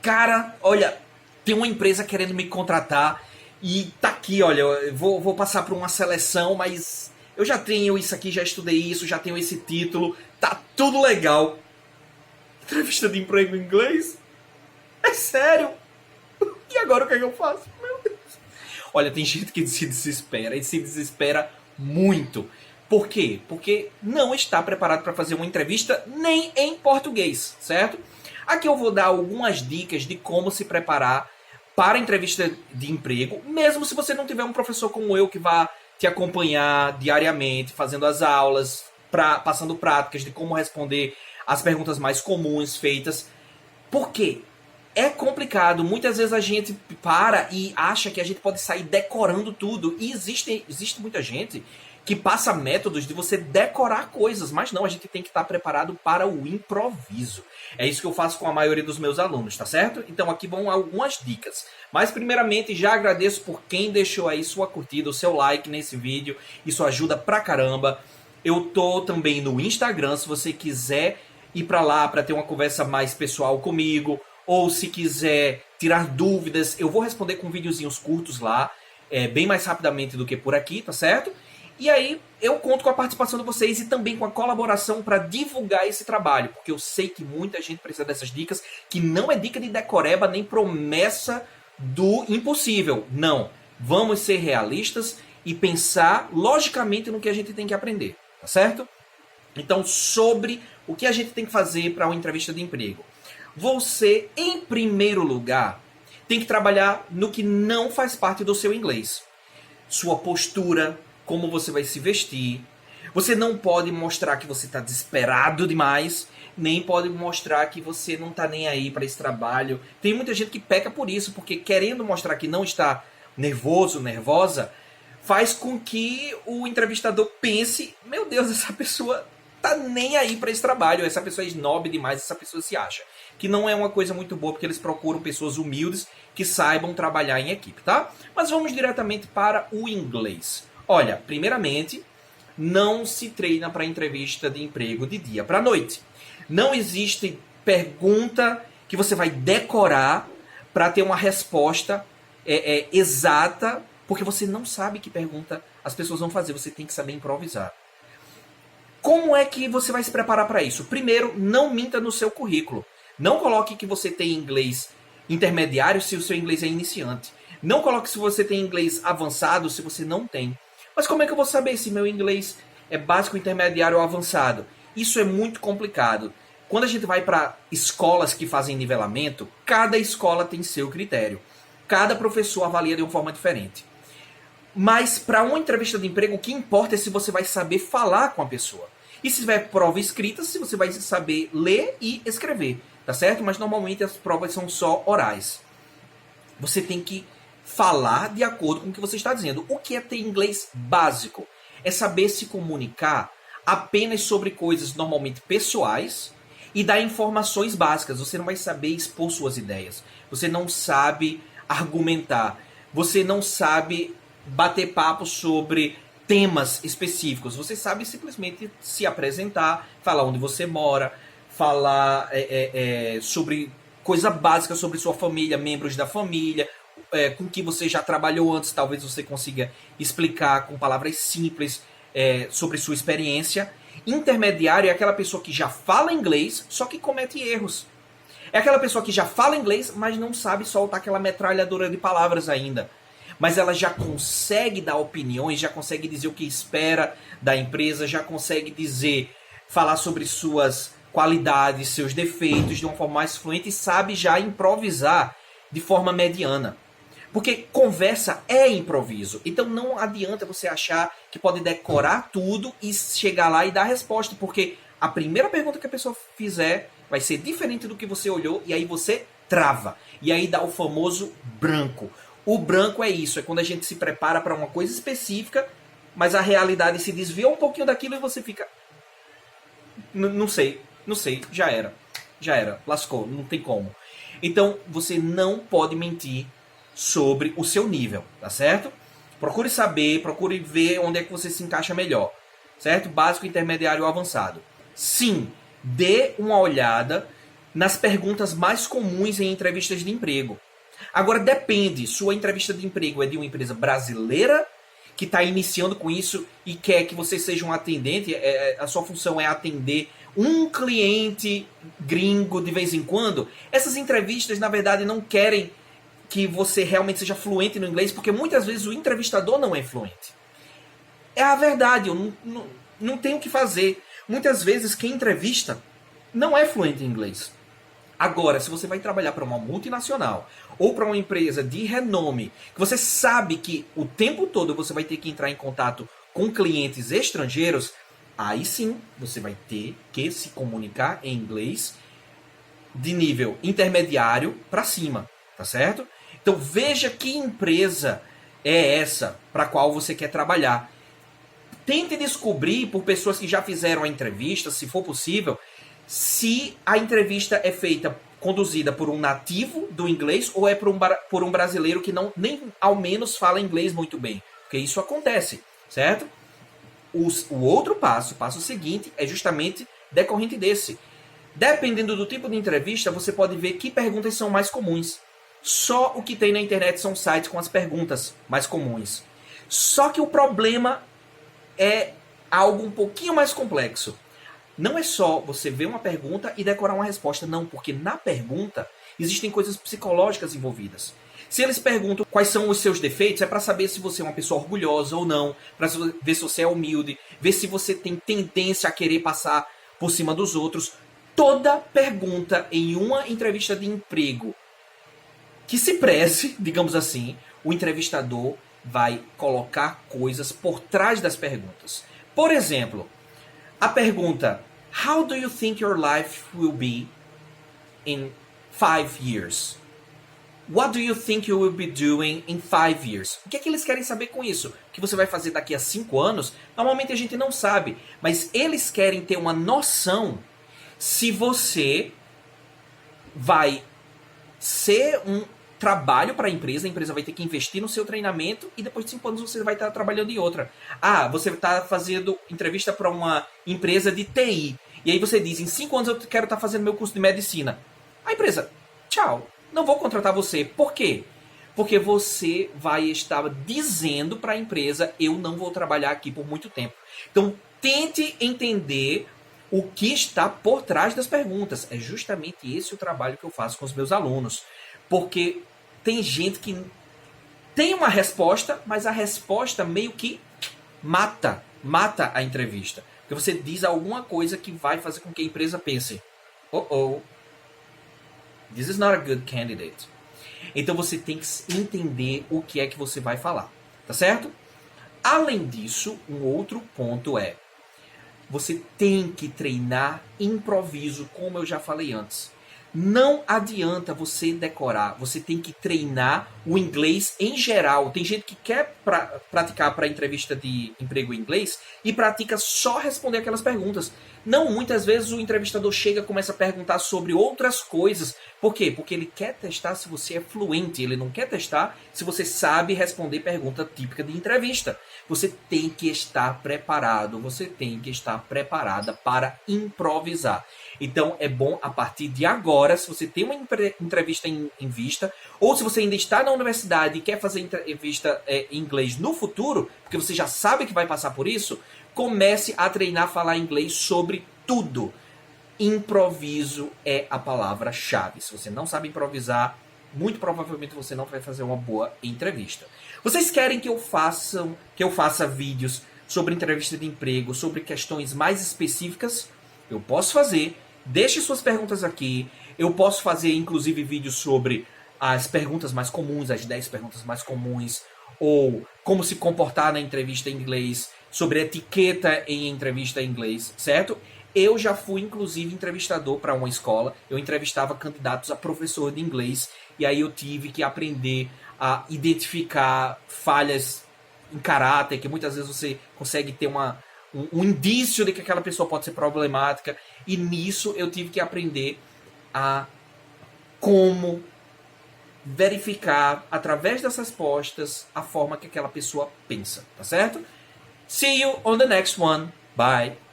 Cara, olha, tem uma empresa querendo me contratar e tá aqui, olha, eu vou passar por uma seleção, mas eu já tenho isso aqui, já estudei isso, já tenho esse título, tá tudo legal. Entrevista de emprego em inglês? É sério? E agora o que é que eu faço? Meu Deus. Olha, tem gente que se desespera, e se desespera muito. Por quê? Porque não está preparado para fazer uma entrevista nem em português, certo? Aqui eu vou dar algumas dicas de como se preparar para a entrevista de emprego, mesmo se você não tiver um professor como eu que vá te acompanhar diariamente, fazendo as aulas, passando práticas de como responder as perguntas mais comuns feitas. Por quê? É complicado. Muitas vezes a gente para e acha que a gente pode sair decorando tudo. E existe muita gente que passa métodos de você decorar coisas. Mas não, a gente tem que estar preparado para o improviso. É isso que eu faço com a maioria dos meus alunos, tá certo? Então aqui vão algumas dicas. Mas primeiramente já agradeço por quem deixou aí sua curtida, o seu like nesse vídeo. Isso ajuda pra caramba. Eu tô também no Instagram, se você quiser ir para lá para ter uma conversa mais pessoal comigo, ou se quiser tirar dúvidas, eu vou responder com videozinhos curtos lá, bem mais rapidamente do que por aqui, tá certo? E aí eu conto com a participação de vocês e também com a colaboração para divulgar esse trabalho, porque eu sei que muita gente precisa dessas dicas, que não é dica de decoreba nem promessa do impossível. Não, vamos ser realistas e pensar logicamente no que a gente tem que aprender, tá certo? Então, sobre o que a gente tem que fazer para uma entrevista de emprego. Você, em primeiro lugar, tem que trabalhar no que não faz parte do seu inglês. Sua postura, como você vai se vestir. Você não pode mostrar que você está desesperado demais, nem pode mostrar que você não está nem aí para esse trabalho. Tem muita gente que peca por isso, porque querendo mostrar que não está nervoso, nervosa, faz com que o entrevistador pense, meu Deus, essa pessoa tá nem aí para esse trabalho, essa pessoa é snob demais, essa pessoa se acha. Que não é uma coisa muito boa, porque eles procuram pessoas humildes que saibam trabalhar em equipe, tá? Mas vamos diretamente para o inglês. Olha, primeiramente, não se treina para entrevista de emprego de dia para noite. Não existe pergunta que você vai decorar para ter uma resposta exata, porque você não sabe que pergunta as pessoas vão fazer, você tem que saber improvisar. Como é que você vai se preparar para isso? Primeiro, não minta no seu currículo. Não coloque que você tem inglês intermediário se o seu inglês é iniciante. Não coloque se você tem inglês avançado se você não tem. Mas como é que eu vou saber se meu inglês é básico, intermediário ou avançado? Isso é muito complicado. Quando a gente vai para escolas que fazem nivelamento, cada escola tem seu critério. Cada professor avalia de uma forma diferente. Mas para uma entrevista de emprego, o que importa é se você vai saber falar com a pessoa. E se tiver prova escrita, se você vai saber ler e escrever, tá certo? Mas normalmente as provas são só orais. Você tem que falar de acordo com o que você está dizendo. O que é ter inglês básico? É saber se comunicar apenas sobre coisas normalmente pessoais e dar informações básicas. Você não vai saber expor suas ideias. Você não sabe argumentar. Você não sabe bater papo sobre temas específicos. Você sabe simplesmente se apresentar, falar onde você mora, falar sobre coisa básica sobre sua família, membros da família, com que você já trabalhou antes. Talvez você consiga explicar com palavras simples sobre sua experiência. Intermediário é aquela pessoa que já fala inglês, só que comete erros. É aquela pessoa que já fala inglês, mas não sabe soltar aquela metralhadora de palavras ainda. Mas ela já consegue dar opiniões, já consegue dizer o que espera da empresa, já consegue falar sobre suas qualidades, seus defeitos de uma forma mais fluente e sabe já improvisar de forma mediana. Porque conversa é improviso. Então não adianta você achar que pode decorar tudo e chegar lá e dar a resposta. Porque a primeira pergunta que a pessoa fizer vai ser diferente do que você olhou e aí você trava. E aí dá o famoso branco. O branco é isso, é quando a gente se prepara para uma coisa específica, mas a realidade se desvia um pouquinho daquilo e você fica... Não sei, já era, lascou, não tem como. Então, você não pode mentir sobre o seu nível, tá certo? Procure saber, procure ver onde é que você se encaixa melhor, certo? Básico, intermediário ou avançado. Sim, dê uma olhada nas perguntas mais comuns em entrevistas de emprego. Agora depende, sua entrevista de emprego é de uma empresa brasileira que está iniciando com isso e quer que você seja um atendente, a sua função é atender um cliente gringo de vez em quando. Essas entrevistas, na verdade, não querem que você realmente seja fluente no inglês, porque muitas vezes o entrevistador não é fluente. É a verdade, eu não tenho o que fazer. Muitas vezes quem entrevista não é fluente em inglês. Agora, se você vai trabalhar para uma multinacional ou para uma empresa de renome, que você sabe que o tempo todo você vai ter que entrar em contato com clientes estrangeiros, aí sim você vai ter que se comunicar em inglês de nível intermediário para cima, tá certo? Então veja que empresa é essa para a qual você quer trabalhar. Tente descobrir por pessoas que já fizeram a entrevista, se for possível, se a entrevista é feita, conduzida por um nativo do inglês ou é por um brasileiro que nem ao menos fala inglês muito bem. Porque isso acontece, certo? O outro passo, o passo seguinte, é justamente decorrente desse. Dependendo do tipo de entrevista, você pode ver que perguntas são mais comuns. Só o que tem na internet são sites com as perguntas mais comuns. Só que o problema é algo um pouquinho mais complexo. Não é só você ver uma pergunta e decorar uma resposta, não, porque na pergunta existem coisas psicológicas envolvidas. Se eles perguntam quais são os seus defeitos, é para saber se você é uma pessoa orgulhosa ou não, para ver se você é humilde, ver se você tem tendência a querer passar por cima dos outros. Toda pergunta em uma entrevista de emprego que se preze, digamos assim, o entrevistador vai colocar coisas por trás das perguntas. Por exemplo, a pergunta: How do you think your life will be in 5 years? What do you think you will be doing in 5 years? O que é que eles querem saber com isso? O que você vai fazer daqui a 5 anos? Normalmente a gente não sabe, mas eles querem ter uma noção se você vai ser um trabalho para a empresa vai ter que investir no seu treinamento e depois de 5 anos você vai estar trabalhando em outra. Ah, você está fazendo entrevista para uma empresa de TI. E aí você diz, em 5 anos eu quero estar fazendo meu curso de medicina. A empresa, tchau, não vou contratar você. Por quê? Porque você vai estar dizendo para a empresa, eu não vou trabalhar aqui por muito tempo. Então, tente entender o que está por trás das perguntas. É justamente esse o trabalho que eu faço com os meus alunos. Porque tem gente que tem uma resposta, mas a resposta meio que mata a entrevista. Porque você diz alguma coisa que vai fazer com que a empresa pense, this is not a good candidate. Então você tem que entender o que é que você vai falar, tá certo? Além disso, um outro ponto é, você tem que treinar improviso, como eu já falei antes. Não adianta você decorar, você tem que treinar o inglês em geral. Tem gente que quer praticar para entrevista de emprego em inglês e pratica só responder aquelas perguntas. Não, muitas vezes o entrevistador chega e começa a perguntar sobre outras coisas. Por quê? Porque ele quer testar se você é fluente, ele não quer testar se você sabe responder pergunta típica de entrevista. Você tem que estar preparado, você tem que estar preparada para improvisar. Então é bom a partir de agora, se você tem uma entrevista em vista, ou se você ainda está na universidade e quer fazer entrevista em inglês no futuro, porque você já sabe que vai passar por isso, comece a treinar a falar inglês sobre tudo. Improviso é a palavra-chave. Se você não sabe improvisar, muito provavelmente você não vai fazer uma boa entrevista. Vocês querem que eu faça vídeos sobre entrevista de emprego, sobre questões mais específicas? Eu posso fazer. Deixe suas perguntas aqui. Eu posso fazer, inclusive, vídeos sobre as perguntas mais comuns, as 10 perguntas mais comuns, ou como se comportar na entrevista em inglês, sobre etiqueta em entrevista em inglês, certo? Eu já fui, inclusive, entrevistador para uma escola. Eu entrevistava candidatos a professor de inglês, e aí eu tive que aprender a identificar falhas em caráter, que muitas vezes você consegue ter um indício de que aquela pessoa pode ser problemática, e nisso eu tive que aprender a como verificar, através das respostas, a forma que aquela pessoa pensa, tá certo? See you on the next one. Bye!